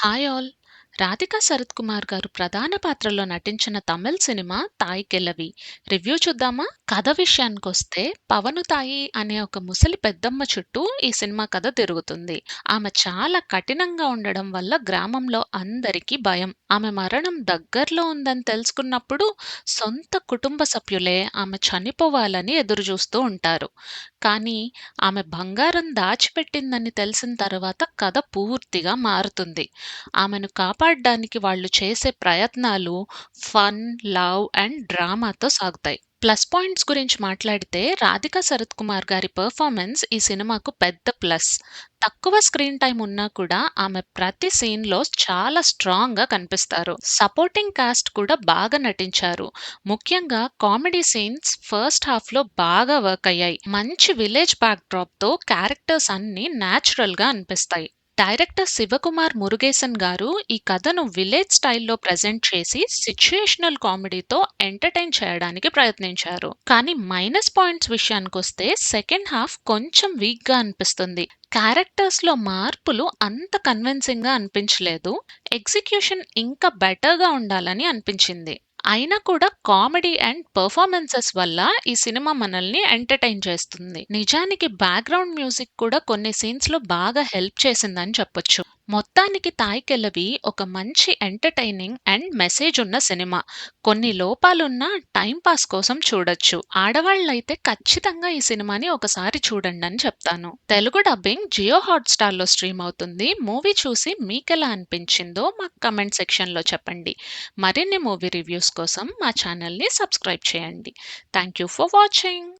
Hi all. 'Radhika Sarathkumar' గారు ప్రధాన పాత్రలో నటించిన తమిళ్ సినిమా 'తాయ్ కెළవి'. రివ్యూ చూద్దామా? కథ విషయానికొస్తే 'పవను తాయి' అనే ఒక ముసలి పెద్దమ్మ చుట్టూ ఈ సినిమా కథ తిరుగుతుంది. ఆమె చాలా కఠినంగా ఉండడం వల్ల గ్రామంలో అందరికీ భయం. ఆమె మరణం దగ్గరలో ఉందని తెలుసుకున్నప్పుడు సొంత కుటుంబ సభ్యులే ఆమె చనిపోవాలని ఎదురుచూస్తూ ఉంటారు. కానీ ఆమె బంగారం దాచిపెట్టిందని తెలిసిన తర్వాత కథ పూర్తిగా మారుతుంది. ఆమెను కాపాడ్డానికి వాళ్ళు చేసే ప్రయత్నాలు ఫన్, లవ్ అండ్ డ్రామాతో సాగుతాయి. ప్లస్ పాయింట్స్ గురించి మాట్లాడితే 'రాధికా శరత్‌కుమార్' గారి పెర్ఫార్మెన్స్ ఈ సినిమాకు పెద్ద ప్లస్. తక్కువ స్క్రీన్ టైమ్ ఉన్నా కూడా ఆమె ప్రతి సీన్‌లో చాలా స్ట్రాంగ్‌గా కనిపిస్తారు. సపోర్టింగ్ కాస్ట్ కూడా బాగా నటించారు. ముఖ్యంగా కామెడీ సీన్స్ ఫస్ట్ హాఫ్‌లో బాగా వర్క్ అయ్యాయి. మంచి విలేజ్ బ్యాక్‌డ్రాప్‌తో క్యారెక్టర్స్ అన్నీ నేచురల్‌గా అనిపిస్తాయి. డైరెక్టర్ శివకుమార్ మురుగేసన్ గారు ఈ కథను విలేజ్ స్టైల్లో ప్రెజెంట్ చేసి సిచ్యుయేషనల్ కామెడీతో ఎంటర్టైన్ చేయడానికి ప్రయత్నించారు. కానీ మైనస్ పాయింట్స్ విషయానికొస్తే సెకండ్ హాఫ్ కొంచెం వీక్‌గా అనిపిస్తుంది. క్యారెక్టర్స్‌లో మార్పులు అంత కన్విన్సింగ్‌గా అనిపించలేదు. ఎగ్జిక్యూషన్ ఇంకా బెటర్‌గా ఉండాలని అనిపించింది. అయినా కూడా కామెడీ అండ్ పెర్ఫార్మెన్సెస్ వల్ల ఈ సినిమా మనల్ని ఎంటర్టైన్ చేస్తుంది. నిజానికి బ్యాక్‌గ్రౌండ్ మ్యూజిక్ కూడా కొన్ని సీన్స్‌లో బాగా హెల్ప్ చేసిందని చెప్పొచ్చు. మొత్తానికి 'తాయ్ కెළవి' ఒక మంచి ఎంటర్టైనింగ్ అండ్ మెసేజ్ ఉన్న సినిమా. కొన్ని లోపాలున్నా టైం పాస్ కోసం చూడొచ్చు. ఆడవాళ్ళైతే ఖచ్చితంగా ఈ సినిమాని ఒకసారి చూడండని చెప్తాను. తెలుగు డబ్బింగ్ జియో హాట్‌స్టార్‌లో స్ట్రీమ్ అవుతుంది. మూవీ చూసి మీకెలా అనిపించిందో మాకు కామెంట్ సెక్షన్‌లో చెప్పండి. మరిన్ని మూవీ రివ్యూస్ కోసం మా ఛానల్‌ని సబ్స్క్రైబ్ చేయండి. Thank you for watching.